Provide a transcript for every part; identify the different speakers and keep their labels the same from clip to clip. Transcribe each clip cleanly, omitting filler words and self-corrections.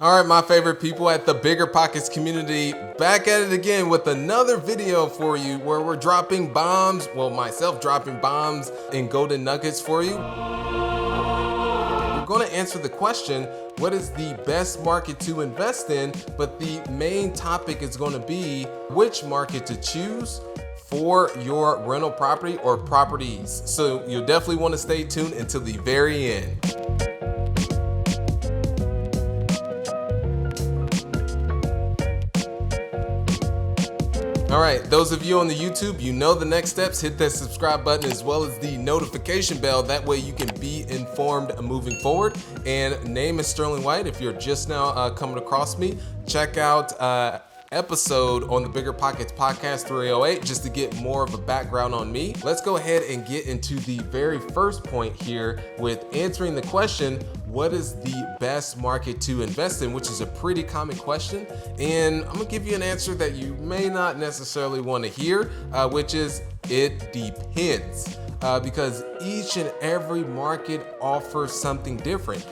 Speaker 1: All right, my favorite people at the BiggerPockets community, back at it again with another video for you where we're dropping bombs, well, myself dropping bombs and golden nuggets for you. We're going to answer the question, what is the best market to invest in? But the main topic is going to be which market to choose for your rental property or properties. So you'll definitely want to stay tuned until the very end. All right, those of you on the YouTube, you know the next steps. Hit that subscribe button as well as the notification bell. That way you can be informed moving forward. And name is Sterling White. If you're just now coming across me, check out episode on the BiggerPockets podcast 308 just to get more of a background on me. Let's go ahead and get into the very first point here with answering the question, what is the best market to invest in, which is a pretty common question. And I'm gonna give you an answer that you may not necessarily want to hear, which is it depends. Because each and every market offers something different.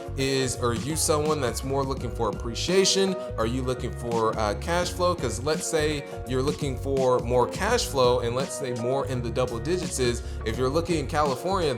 Speaker 1: Are you someone that's more looking for appreciation? Are you looking for cash flow? Because let's say you're looking for more cash flow, and let's say more in the double digits is, if you're looking in California,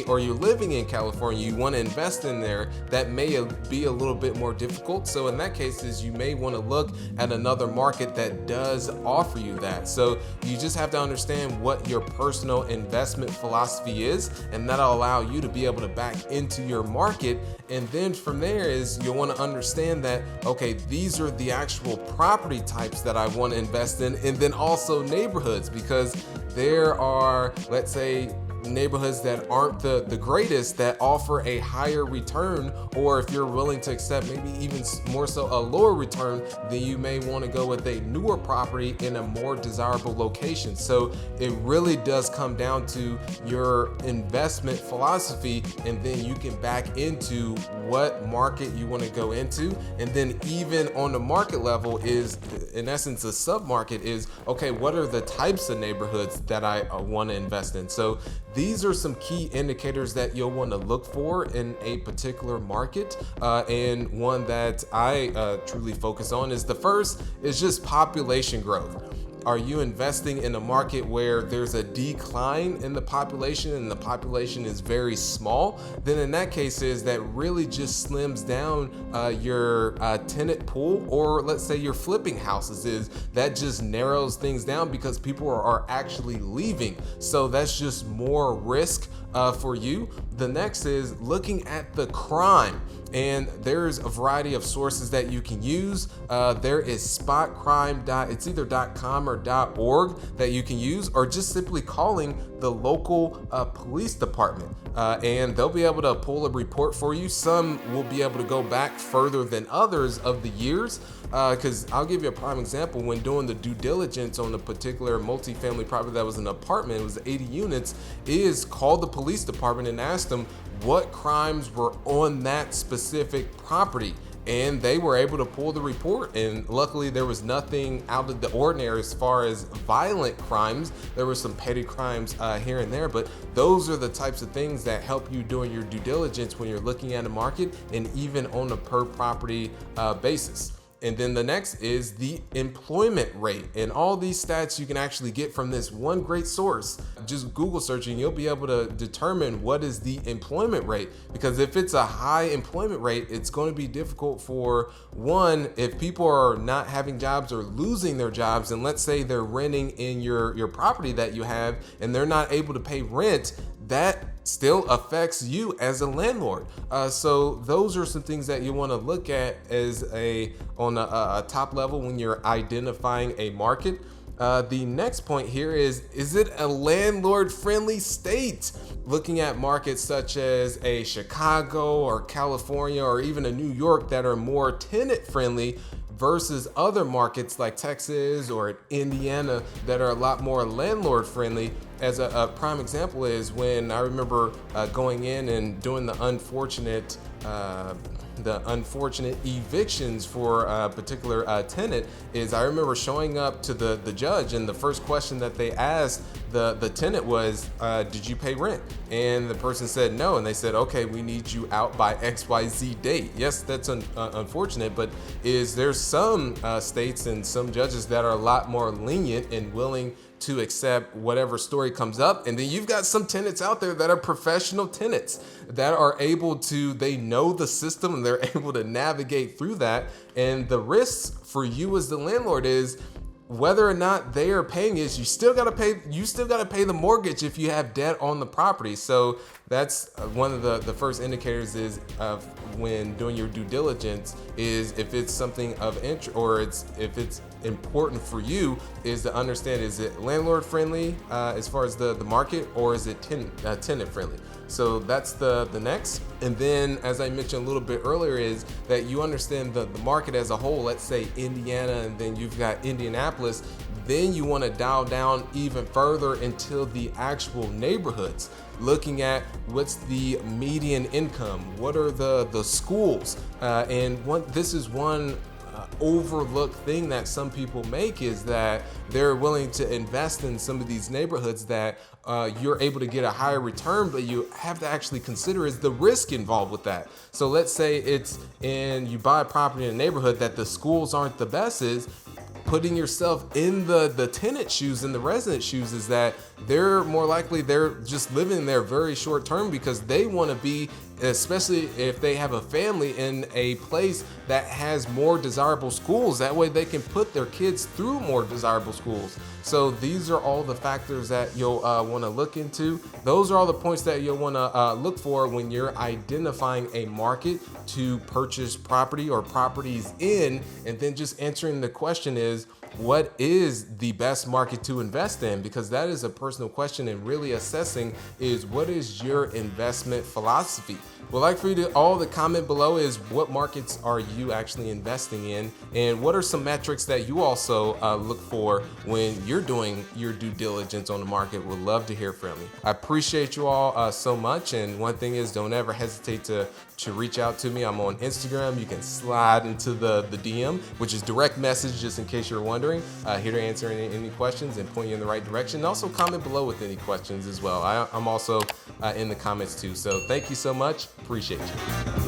Speaker 1: or you're living in California, you want to invest in there, that may be a little bit more difficult. So in that case, you may want to look at another market that does offer you that. So you just have to understand what your personal investment philosophy is, and that'll allow you to be able to back into your market. And then from there you'll want to understand that, okay, these are the actual property types that I want to invest in, and then also neighborhoods, because there are, let's say, neighborhoods that aren't the greatest that offer a higher return, or if you're willing to accept maybe even more so a lower return, then you may want to go with a newer property in a more desirable location. So it really does come down to your investment philosophy, and then you can back into what market you want to go into. And then even on the market level is, in essence, a sub-market is, okay, what are the types of neighborhoods that I want to invest in? So these are some key indicators that you'll want to look for in a particular market. And one that I truly focus on is, the first is just population growth. Are you investing in a market where there's a decline in the population and the population is very small? Then in that case that really just slims down your tenant pool, or let's say you're flipping houses, that just narrows things down because people are actually leaving. So that's just more risk for you. The next is looking at the crime. And there's a variety of sources that you can use. There is spotcrime. It's either .com or .org that you can use, or just simply calling the local police department, and they'll be able to pull a report for you. Some will be able to go back further than others of the years, because I'll give you a prime example. When doing the due diligence on a particular multifamily property that was an apartment, it was 80 units, is called the police department and asked them what crimes were on that specific property. And they were able to pull the report, and luckily there was nothing out of the ordinary as far as violent crimes. There were some petty crimes here and there, but those are the types of things that help you doing your due diligence when you're looking at a market, and even on a per property basis. And then the next is the employment rate. And all these stats you can actually get from this one great source. Just Google searching, you'll be able to determine what is the employment rate. Because if it's a high employment rate, it's going to be difficult for one, if people are not having jobs or losing their jobs, and let's say they're renting in your property that you have and they're not able to pay rent, that still affects you as a landlord. So those are some things that you want to look at as on a top level when you're identifying a market. The next point here is it a landlord friendly state? Looking at markets such as a Chicago or California or even a New York that are more tenant friendly versus other markets like Texas or Indiana that are a lot more landlord friendly. as a prime example is when I remember going in and doing the unfortunate evictions for a particular tenant. Is I remember showing up to the judge, and the first question that they asked the tenant was, did you pay rent? And the person said no, and they said, okay, we need you out by XYZ date. Yes, that's unfortunate, but there's some states and some judges that are a lot more lenient and willing to accept whatever story comes up. And then you've got some tenants out there that are professional tenants that are able to, they know the system and they're able to navigate through that. And the risks for you as the landlord is whether or not they are paying is you still got to pay the mortgage if you have debt on the property. So that's one of the first indicators is of when doing your due diligence is if it's something of interest or if it's important for you is to understand, is it landlord friendly as far as the market, or is it tenant friendly? So that's the next. And then, as I mentioned a little bit earlier, is that you understand the market as a whole. Let's say Indiana, and then you've got Indianapolis. Then you want to dial down even further until the actual neighborhoods, looking at what's the median income, what are the schools, and this is one overlooked thing that some people make is that they're willing to invest in some of these neighborhoods that you're able to get a higher return, but you have to actually consider is the risk involved with that. So let's say you buy a property in a neighborhood that the schools aren't the best, is putting yourself in the tenant shoes and the resident shoes is that they're more likely they're just living there very short term because they want to be, especially if they have a family, in a place that has more desirable schools. That way they can put their kids through more desirable schools. So these are all the factors that you'll want to look into. Those are all the points that you'll want to look for when you're identifying a market to purchase property or properties in, and then just answering the question is, what is the best market to invest in? Because that is a personal question, and really assessing is what is your investment philosophy. We'd like for you to all the comment below is what markets are you actually investing in, and what are some metrics that you also look for when you're doing your due diligence on the market. Would love to hear from you. I appreciate you all so much, and one thing is, don't ever hesitate to reach out to me. I'm on Instagram. You can slide into the DM, which is direct message, just in case you're wondering. Here to answer any questions and point you in the right direction. And also comment below with any questions as well. I'm also in the comments too. So thank you so much. Appreciate you.